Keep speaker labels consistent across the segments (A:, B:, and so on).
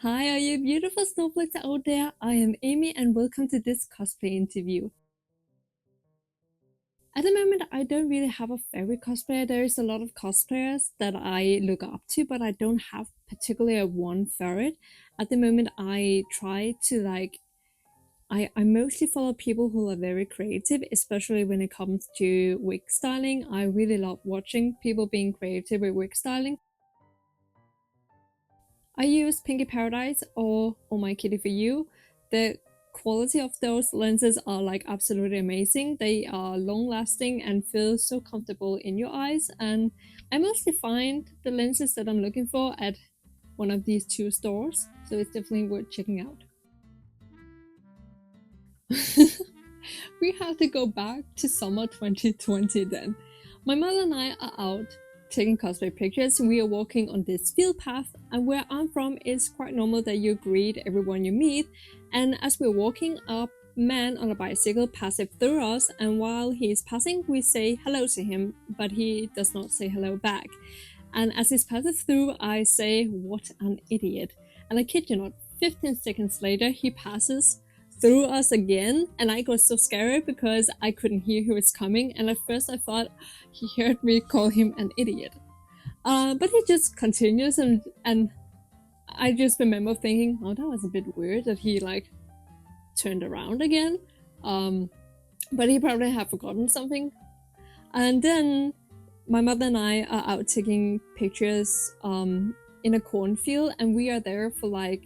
A: Hi, all you beautiful snowflakes out there. I am Amy, and welcome to this cosplay interview. At the moment, I don't really have a favorite cosplayer. There's a lot of cosplayers that I look up to, but I don't have particularly a one favorite. At the moment, I try to I mostly follow people who are very creative, especially when it comes to wig styling. I really love watching people being creative with wig styling. I use Pinky Paradise or Oh My Kitty for You. The quality of those lenses are like absolutely amazing. They are long lasting and feel so comfortable in your eyes. And I mostly find the lenses that I'm looking for at one of these two stores. So it's definitely worth checking out. We have to go back to summer 2020 then. My mother and I are out taking cosplay pictures. We are walking on this field path, and where I'm from, it's quite normal that you greet everyone you meet. And as we're walking, a man on a bicycle passes through us, and while he's passing, we say hello to him, but he does not say hello back. And as he's passing through, I say, "What an idiot!" And I kid you not, 15 seconds later, he passes through us again, and I got so scared because I couldn't hear who was coming, and at first I thought he heard me call him an idiot. But he just continues, and I just remember thinking, oh, that was a bit weird that he like turned around again. Um, but he probably had forgotten something. And then my mother and I are out taking pictures in a cornfield, and we are there for like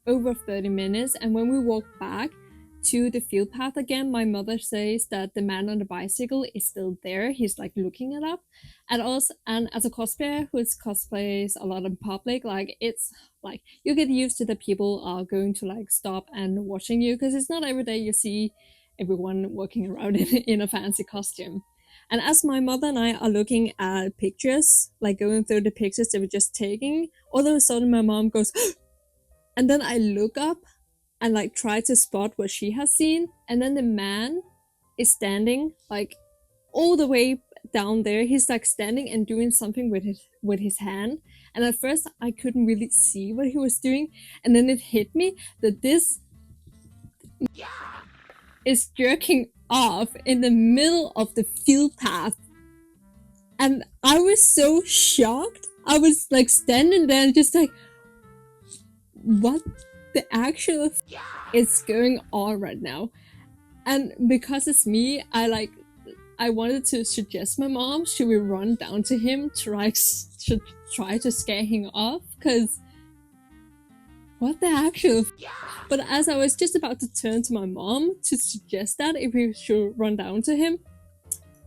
A: over 30 minutes. And when we walk back to the field path again, my mother says that the man on the bicycle is still there. He's like looking it up at us. And as a cosplayer who cosplays a lot in public, like it's like you get used to the people are going to like stop and watching you because it's not every day you see everyone walking around in a fancy costume. And as my mother and I are looking at pictures, like going through the pictures that we're just taking, all of a sudden my mom goes, and then I look up and like try to spot what she has seen. And then the man is standing like all the way down there. He's like standing and doing something with his hand. And at first I couldn't really see what he was doing. And then it hit me that this is jerking off in the middle of the field path. And I was so shocked. I was like standing there and just like, what the actual is going on right now? And because it's me, I wanted to suggest my mom should we run down to him to should try to scare him off because what the actual. But as I was just about to turn to my mom to suggest that if we should run down to him,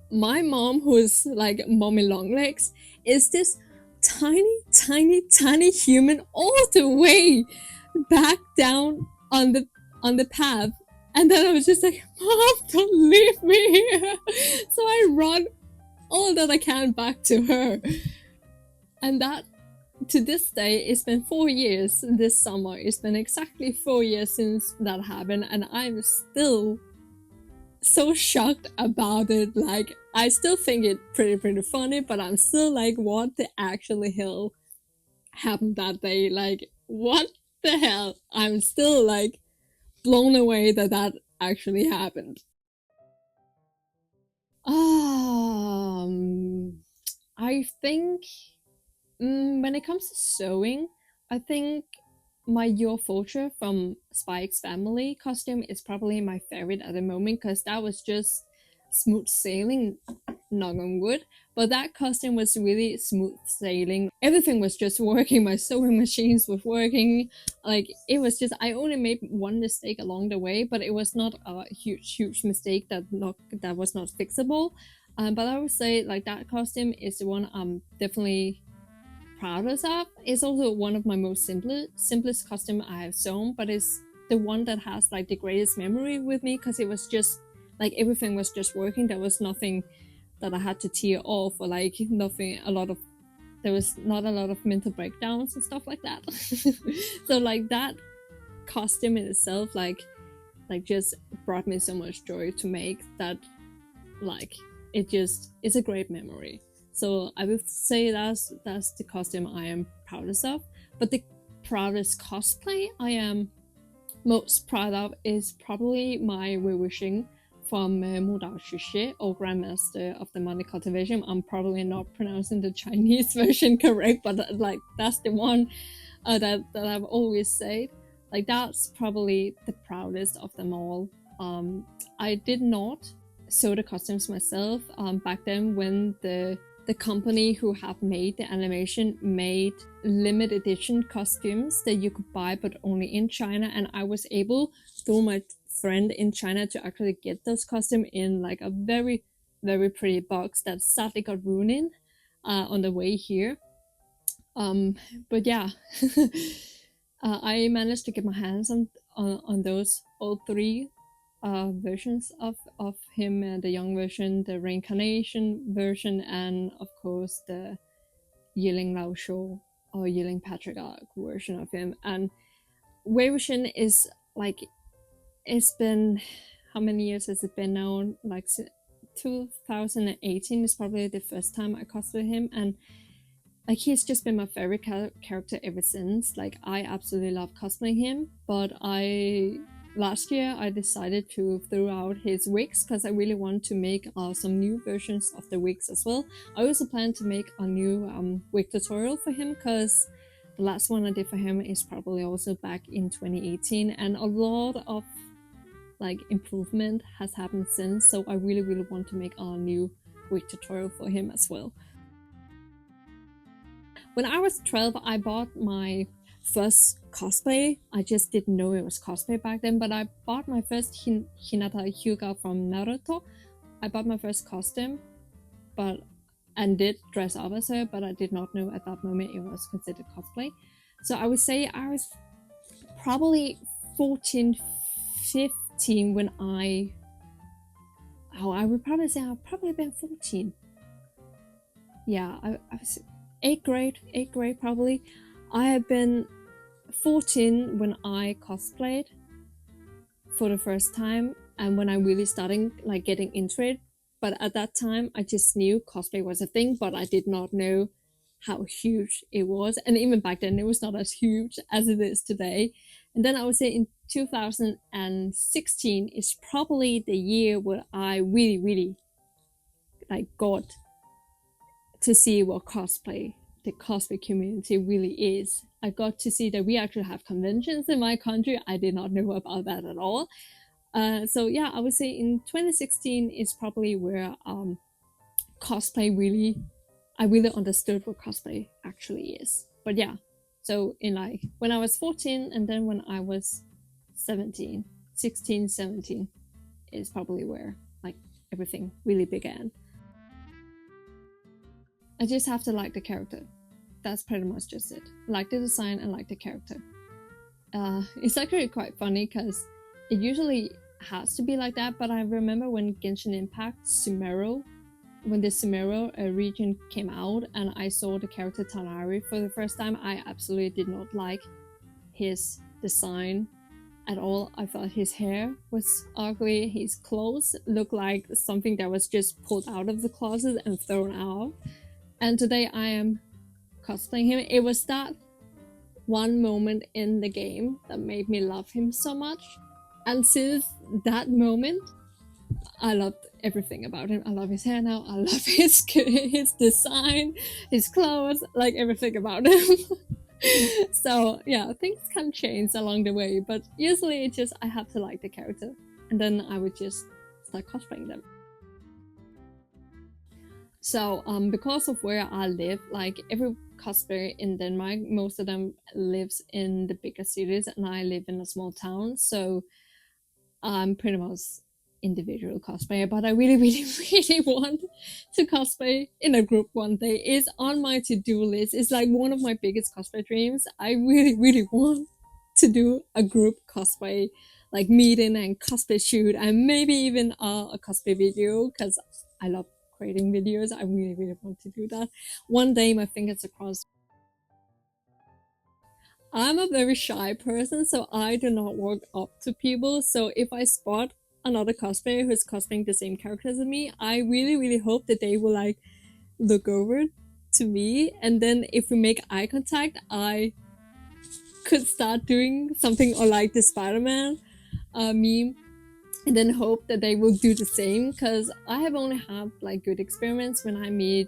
A: my mom, who is like mommy long legs, is this tiny human all the way back down on the path. And then I was just like, Mom, don't leave me here. So I run all that I can back to her. And that to this day, it's been 4 years this summer. It's been exactly 4 years since that happened, and I'm still so shocked about it. Like, I still think it pretty funny, but I'm still like, what the actually hell happened that day? Like, what the hell? I'm still like blown away that that actually happened. Um, I think when it comes to sewing, I think my Your Fortune from Spike's family costume is probably my favorite at the moment because that was just smooth sailing, knock on wood. But that costume was really smooth sailing. Everything was just working. My sewing machines were working. Like it was just I only made one mistake along the way, but it was not a huge mistake that was not fixable. But I would say like that costume is the one I'm definitely proudest of. It's also one of my most simplest costume I have sewn, but it's the one that has like the greatest memory with me because it was just like everything was just working. There was nothing that I had to tear off or like nothing. A lot of there was not a lot of mental breakdowns and stuff like that. So like that costume in itself, like just brought me so much joy to make that like it just it's a great memory. So I would say that's the costume I am proudest of. But the proudest cosplay I am most proud of is probably my wishing from Modao Xue, or Grandmaster of the Money Cultivation. I'm probably not pronouncing the Chinese version correct, but like that's the one that I've always said. Like that's probably the proudest of them all. I did not sew the costumes myself back then when the company who have made the animation made limited edition costumes that you could buy but only in China, and I was able through my friend in China to actually get those costumes in like a very very pretty box that sadly got ruined on the way here. But yeah, I managed to get my hands on those all three versions of him, the young version, the reincarnation version, and of course the Yiling Lao Shou or Yiling Patriarch version of him. And Wei Wuxian is like, it's been, how many years has it been now? Like 2018 is probably the first time I cosplayed him, and like he's just been my favorite character ever since. Like I absolutely love cosplaying him, but last year I decided to throw out his wigs because I really want to make some new versions of the wigs as well. I also plan to make a new wig tutorial for him because the last one I did for him is probably also back in 2018, and a lot of like improvement has happened since, so I really want to make a new wig tutorial for him as well. When I was 12, I bought my first cosplay. I just didn't know it was cosplay back then, but I bought my first Hinata Hyuga from Naruto. I bought my first costume, and did dress up as her, but I did not know at that moment it was considered cosplay. So I would say I was probably 14, 15 when I would probably say I've probably been 14. Yeah, I was 8th grade probably. I have been 14 when I cosplayed for the first time, and when I really started like getting into it. But at that time, I just knew cosplay was a thing, but I did not know how huge it was. And even back then, it was not as huge as it is today. And then I would say in 2016 is probably the year where I really like got to see what the cosplay community really is. I got to see that we actually have conventions in my country. I did not know about that at all. So yeah, I would say in 2016 is probably where cosplay I really understood what cosplay actually is. But yeah, so in like when I was 14 and then when I was 17, 16, 17 is probably where like everything really began. I just have to like the character. That's pretty much just it. Like the design and like the character. It's actually quite funny because it usually has to be like that, but I remember when Genshin Impact Sumeru, when the Sumeru region came out and I saw the character Tanari for the first time, I absolutely did not like his design at all. I thought his hair was ugly, his clothes looked like something that was just pulled out of the closet and thrown out. And today I am cosplaying him. It was that one moment in the game that made me love him so much. And since that moment, I loved everything about him. I love his hair now. I love his design, his clothes, like everything about him. So yeah, things can change along the way, but usually it's just I have to like the character, and then I would just start cosplaying them. So because of where I live, like every cosplayer in Denmark, most of them lives in the bigger cities, and I live in a small town. So I'm pretty much individual cosplayer, but I really, really want to cosplay in a group one day. It's on my to-do list. It's like one of my biggest cosplay dreams. I really want to do a group cosplay, like meeting and cosplay shoot, and maybe even a cosplay video because I love creating videos. I really want to do that one day. My fingers are crossed. I'm a very shy person, so I do not walk up to people. So if I spot another cosplayer who's cosplaying the same characters as me, I really hope that they will like look over to me, and then if we make eye contact, I could start doing something or like the Spider-Man meme, and then hope that they will do the same, because I have only had like good experiments when I meet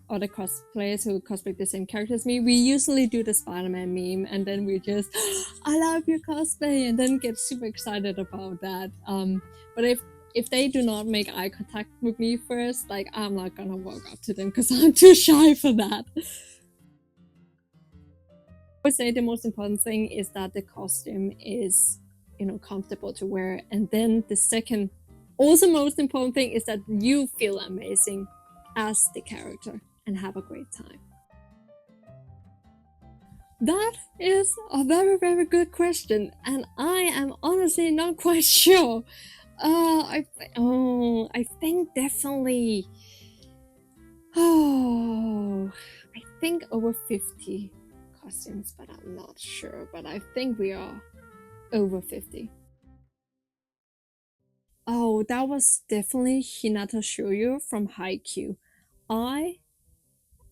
A: other cosplayers who cosplay the same character as me. We usually do the Spider-Man meme, and then we just, I love your cosplay, and then get super excited about that. But if they do not make eye contact with me first, like I'm not gonna walk up to them because I'm too shy for that. I would say the most important thing is that the costume is, comfortable to wear, and then the second, also most important thing is that you feel amazing as the character and have a great time. That is a very, very good question, and I am honestly not quite sure. I think definitely. Oh, I think over 50 costumes, but I'm not sure. But I think we are over 50. Oh, that was definitely Hinata Shoujo from Haikyuu. I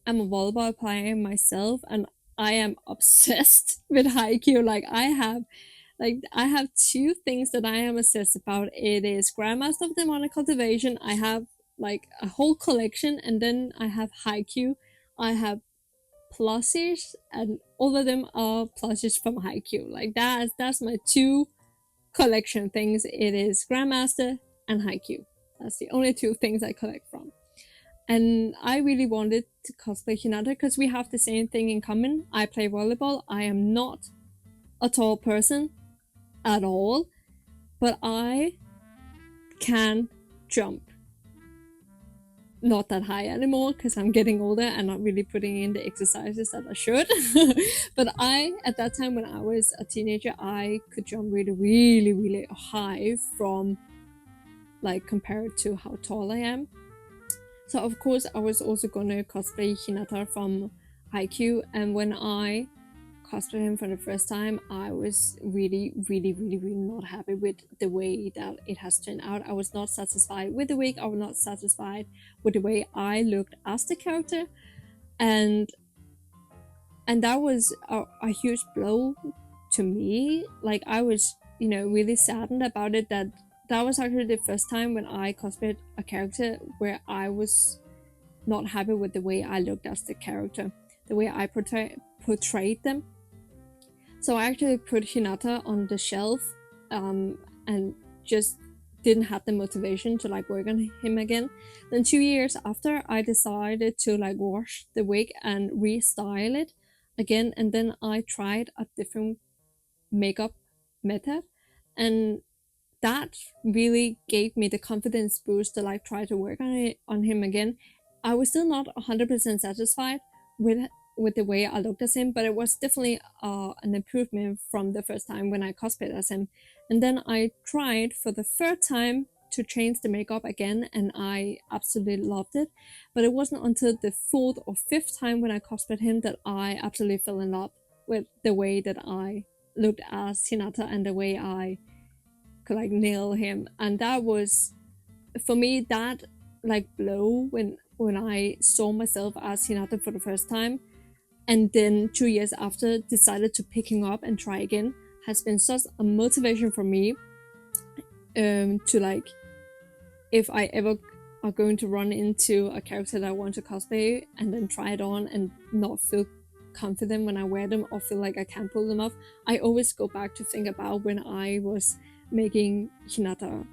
A: am a volleyball player myself, and I am obsessed with Haikyuu. I have two things that I am obsessed about. It is Grandmaster of Demonic Cultivation. I have like a whole collection, and then I have Haikyuu. I have plushies, and all of them are plushies from Haikyuu. Like that's my two collection things. It is Grandmaster and Haikyuu. That's the only two things I collect from. And I really wanted to cosplay Hinata because we have the same thing in common. I play volleyball. I am not a tall person at all, but I can jump. Not that high anymore because I'm getting older and not really putting in the exercises that I should. But at that time when I was a teenager, I could jump really, really, really high from like compared to how tall I am. So of course I was also gonna cosplay Hinata from Haikyuu, and when I cosplayed him for the first time, I was really, really, really, really not happy with the way that it has turned out. I was not satisfied with the wig. I was not satisfied with the way I looked as the character, and that was a huge blow to me. Like I was, really saddened about it. That was actually the first time when I cosplayed a character where I was not happy with the way I looked as the character, the way I portrayed them. So I actually put Hinata on the shelf, and just didn't have the motivation to like work on him again. Then 2 years after, I decided to like wash the wig and restyle it again, and then I tried a different makeup method, and that really gave me the confidence boost to like try to work on him again. I was still not 100% satisfied with the way I looked as him, but it was definitely an improvement from the first time when I cosplayed as him. And then I tried for the third time to change the makeup again, and I absolutely loved it. But it wasn't until the fourth or fifth time when I cosplayed him that I absolutely fell in love with the way that I looked as Hinata and the way I could like nail him. And that was, for me, that like blow when I saw myself as Hinata for the first time, and then 2 years after decided to pick him up and try again, has been such a motivation for me, to like, if I ever are going to run into a character that I want to cosplay and then try it on and not feel confident when I wear them or feel like I can't pull them off, I always go back to think about when I was making Hinata,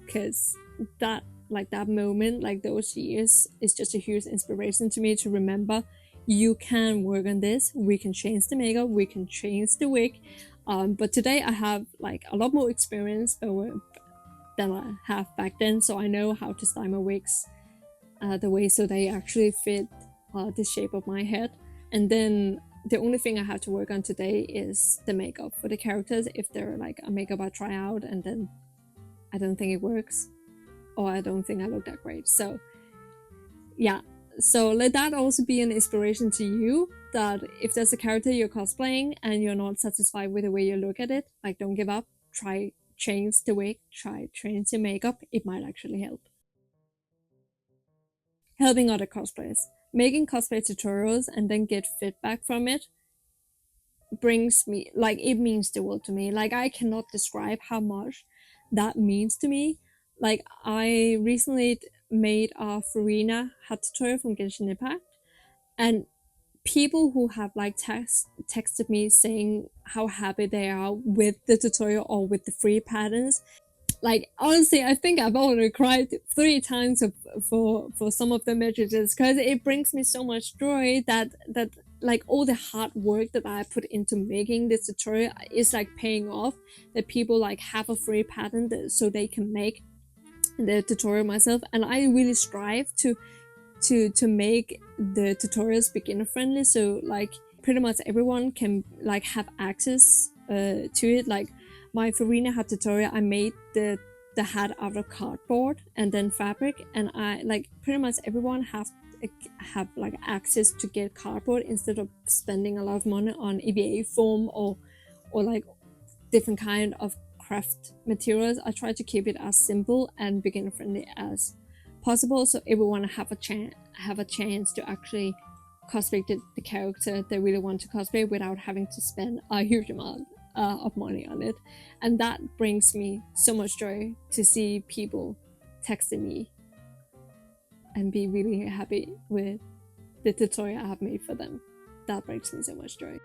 A: because that moment, like those years, is just a huge inspiration to me to remember you can work on this. We can change the makeup, we can change the wig. But today I have like a lot more experience than I have back then, so I know how to style my wigs the way so they actually fit the shape of my head. And then the only thing I have to work on today is the makeup for the characters. If they're like a makeup I try out and then I don't think it works, or I don't think I look that great. So yeah, so let that also be an inspiration to you, that if there's a character you're cosplaying and you're not satisfied with the way you look at it, like don't give up. Try change the wig, try change the makeup. It might actually help. Helping other cosplayers, making cosplay tutorials and then get feedback from it, brings me, like, it means the world to me. Like, I cannot describe how much that means to me. Like, I recently made a Farina hat tutorial from Genshin Impact, and people who have like texted me saying how happy they are with the tutorial or with the free patterns. Like, honestly, I think I've already cried 3 times for some of the messages, because it brings me so much joy that like all the hard work that I put into making this tutorial is like paying off. That people like have a free pattern so they can make the tutorial myself, and I really strive to make the tutorials beginner friendly, so like pretty much everyone can like have access to it. Like, my Farina hat tutorial, I made the hat out of cardboard and then fabric, and I like pretty much everyone have like access to get cardboard instead of spending a lot of money on EVA foam or like different kind of craft materials. I try to keep it as simple and beginner friendly as possible, so everyone have a chance to actually cosplay the character they really want to cosplay without having to spend a huge amount of money on it. And that brings me so much joy to see people texting me and be really happy with the tutorial I have made for them. That brings me so much joy.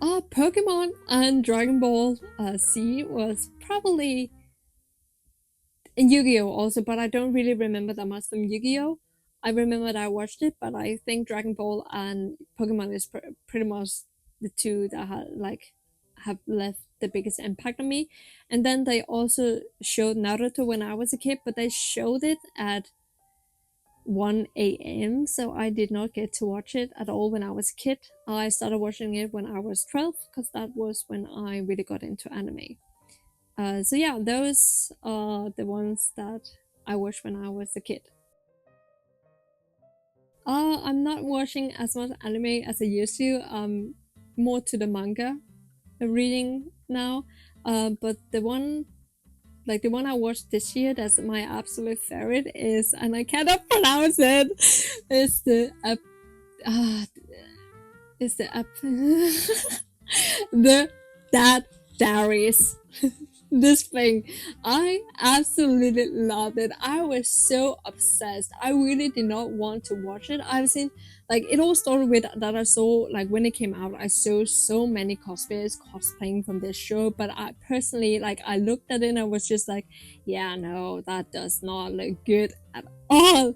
A: Pokemon and Dragon Ball Z was probably in Yu-Gi-Oh also, but I don't really remember that much from Yu-Gi-Oh. I remember that I watched it, but I think Dragon Ball and Pokemon is pretty much the two that have left the biggest impact on me. And then they also showed Naruto when I was a kid, but they showed it at 1 a.m. so I did not get to watch it at all when I was a kid. I started watching it when I was 12, because that was when I really got into anime. So yeah, those are the ones that I watched when I was a kid. I'm not watching as much anime as I used to. More to the manga reading now. But the one I watched this year, that's my absolute favorite, is, and I cannot pronounce it. Is the uh, is the the that Diaries. This thing, I absolutely loved it. I was so obsessed. I really did not want to watch it. I've seen, like, it all started with that I saw, like, when it came out, I saw so many cosplayers cosplaying from this show, but I personally, like, I looked at it and I was just like, yeah, no, that does not look good at all.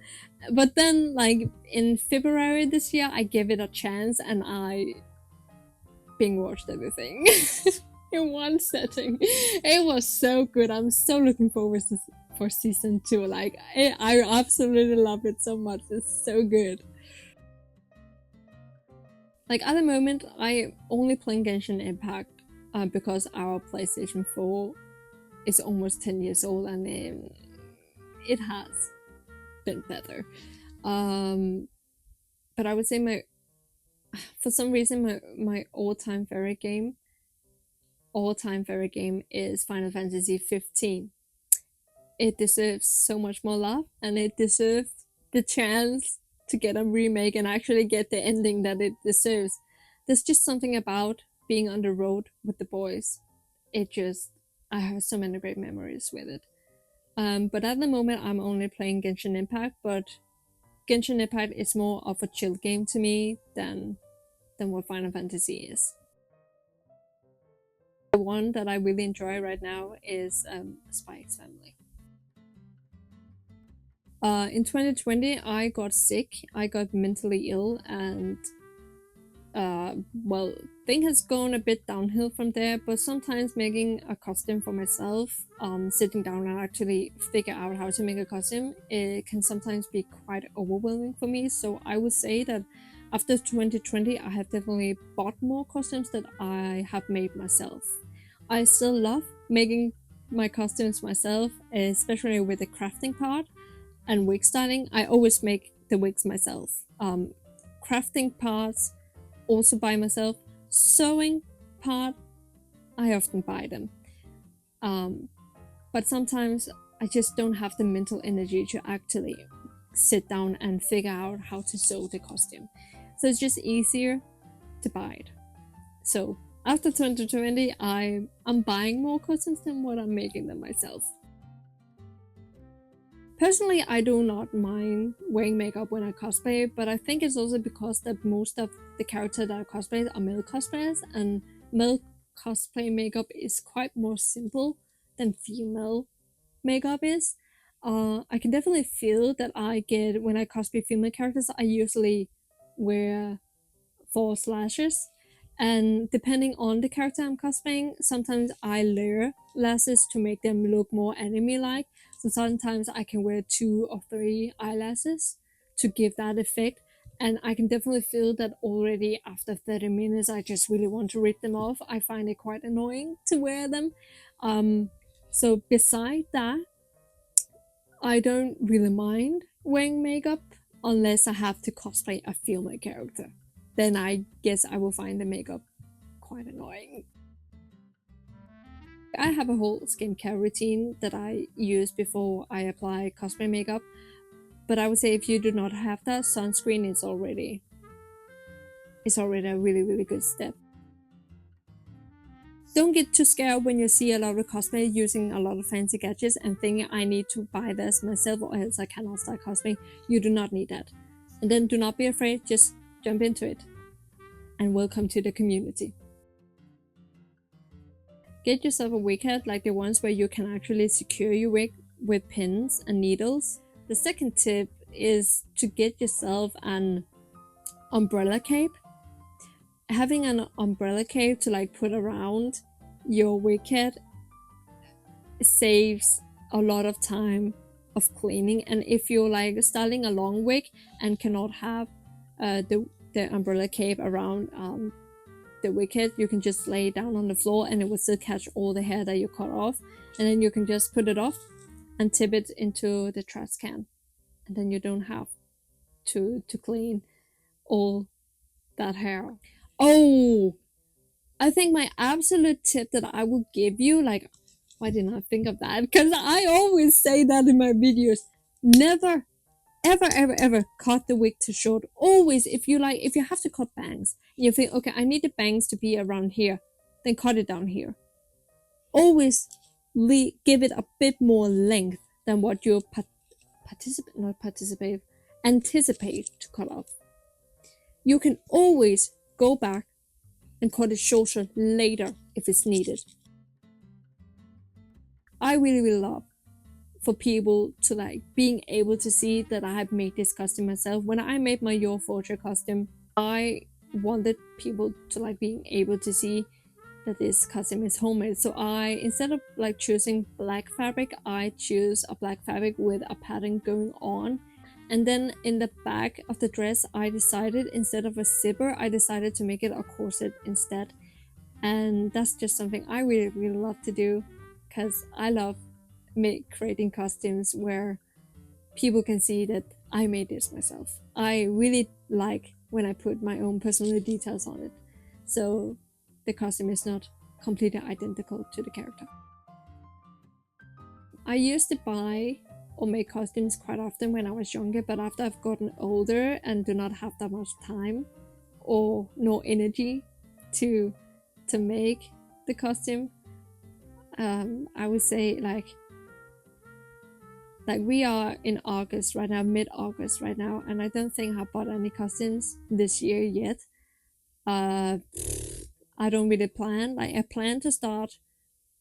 A: But then, like, in February this year, I gave it a chance and I binge watched everything. In one setting. It was so good. I'm so looking forward for season 2. Like, I absolutely love it so much. It's so good. Like, at the moment, I only play Genshin Impact because our PlayStation 4 is almost 10 years old, and it has been better. But I would say for some reason, my all-time favorite game is Final Fantasy 15. It deserves so much more love, and it deserves the chance to get a remake and actually get the ending that it deserves. There's just something about being on the road with the boys. I have so many great memories with it. But at the moment, I'm only playing Genshin Impact, but Genshin Impact is more of a chill game to me than what Final Fantasy is. The one that I really enjoy right now is Spy X Family. In 2020, I got sick. I got mentally ill, and well, thing has gone a bit downhill from there. But sometimes making a costume for myself, sitting down and actually figure out how to make a costume, it can sometimes be quite overwhelming for me. So I would say that after 2020, I have definitely bought more costumes that I have made myself. I still love making my costumes myself, especially with the crafting part and wig styling. I always make the wigs myself. Crafting parts also by myself. Sewing part, I often buy them. But sometimes I just don't have the mental energy to actually sit down and figure out how to sew the costume. So it's just easier to buy it. So after 2020, I'm buying more costumes than what I'm making them myself. Personally, I do not mind wearing makeup when I cosplay, but I think it's also because that most of the characters that I cosplay are male cosplayers, and male cosplay makeup is quite more simple than female makeup is. I can definitely feel that I get when I cosplay female characters. I usually wear false lashes, and depending on the character I'm cosplaying, sometimes I layer lashes to make them look more anime-like. So sometimes I can wear 2 or 3 eyelashes to give that effect. And I can definitely feel that already after 30 minutes, I just really want to rip them off. I find it quite annoying to wear them. So beside that, I don't really mind wearing makeup unless I have to cosplay a female character. Then I guess I will find the makeup quite annoying. I have a whole skincare routine that I use before I apply cosplay makeup, but I would say if you do not have that, sunscreen is already a really good step. Don't get too scared when you see a lot of cosplayers using a lot of fancy gadgets and think I need to buy this myself or else I cannot start cosplaying. You do not need that. And then do not be afraid, just jump into it. And welcome to the community. Get yourself a wig head like the ones where you can actually secure your wig with pins and needles. The second tip is to get yourself an umbrella cape. Having an umbrella cape to like put around your wig head saves a lot of time of cleaning. And if you're like styling a long wig and cannot have the umbrella cape around the wig head, you can just lay it down on the floor and it will still catch all the hair that you cut off, and then you can just put it off and tip it into the trash can, and then you don't have to clean all that hair. Oh, I think my absolute tip that I will give you, like, why didn't I think of that? Because I always say that in my videos. Never, ever cut the wig too short. Always, if you have to cut bangs, and you think, okay, I need the bangs to be around here, then cut it down here. Always give it a bit more length than what you anticipate to cut off. You can always go back and cut it shorter later if it's needed. I really love for people to like being able to see that I have made this costume myself. When I made my Your Fortune costume, I wanted people to like being able to see that this costume is homemade. So I, instead of like choosing black fabric, I choose a black fabric with a pattern going on. And then in the back of the dress, I decided instead of a zipper, I decided to make it a corset instead. And that's just something I really love to do, because I love creating costumes where people can see that I made this myself. I really like when I put my own personal details on it, so the costume is not completely identical to the character. I used to buy or make costumes quite often when I was younger, but after I've gotten older and do not have that much time or no energy to make the costume, I would say like we are in August right now, mid-August right now, and I don't think I've bought any costumes this year yet. I don't really plan. Like I plan to start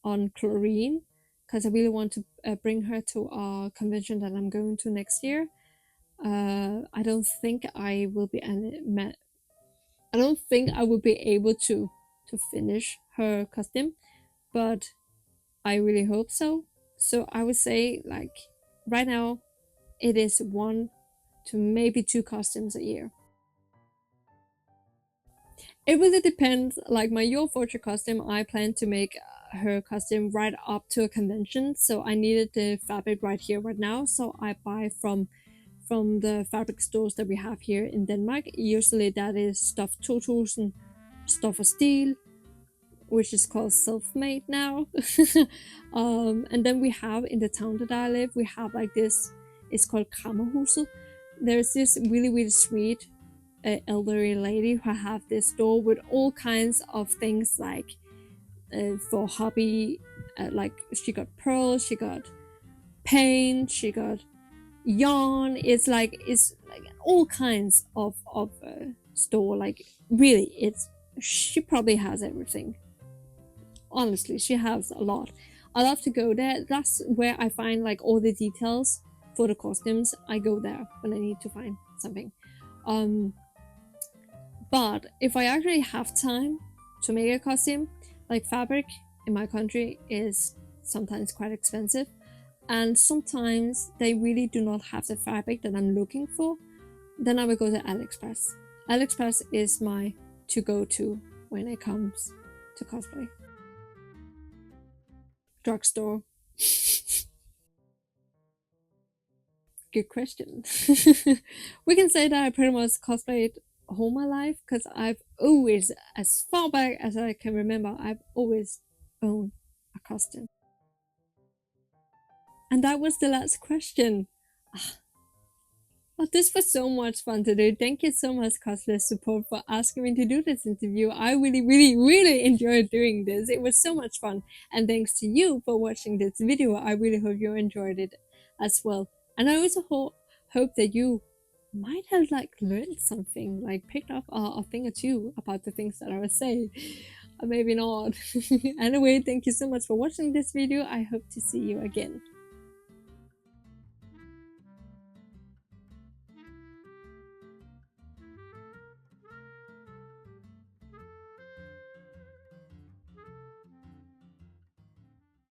A: on Chlorine because I really want to bring her to a convention that I'm going to next year. I don't think I will be I don't think I will be able to finish her costume, but I really hope so. So I would say like right now it is 1 to maybe 2 costumes a year. It really depends. Like my Your Fortune costume, I plan to make her costume right up to a convention, so I needed the fabric right here right now, so I buy from the fabric stores that we have here in Denmark. Usually that is Stof 2000, Stof Steel, which is called Self-Made now. And then we have in the town that I live, we have like this, it's called Krammerhuset. There's this really sweet a elderly lady who have this store with all kinds of things like for hobby. Like she got pearls, she got paint, she got yarn. It's like all kinds of store. Like really, it's she probably has everything. Honestly, she has a lot. I love to go there. That's where I find like all the details for the costumes. I go there when I need to find something. Um, but if I actually have time to make a costume, like fabric in my country is sometimes quite expensive, and sometimes they really do not have the fabric that I'm looking for, then I will go to AliExpress. AliExpress is my to go to when it comes to cosplay. Drugstore. Good question. We can say that I pretty much cosplayed all my life because I've always, as far back as I can remember, I've always owned a costume. And that was the last question. Well, this was so much fun to do. Thank you so much, Cosplayer Support, for asking me to do this interview. I really, really, really enjoyed doing this. It was so much fun. And thanks to you for watching this video. I really hope you enjoyed it as well. And I also hope that you might have like learned something, like picked up a thing or two about the things that I was saying. Or maybe not. Anyway, thank you so much for watching this video. I hope to see you again.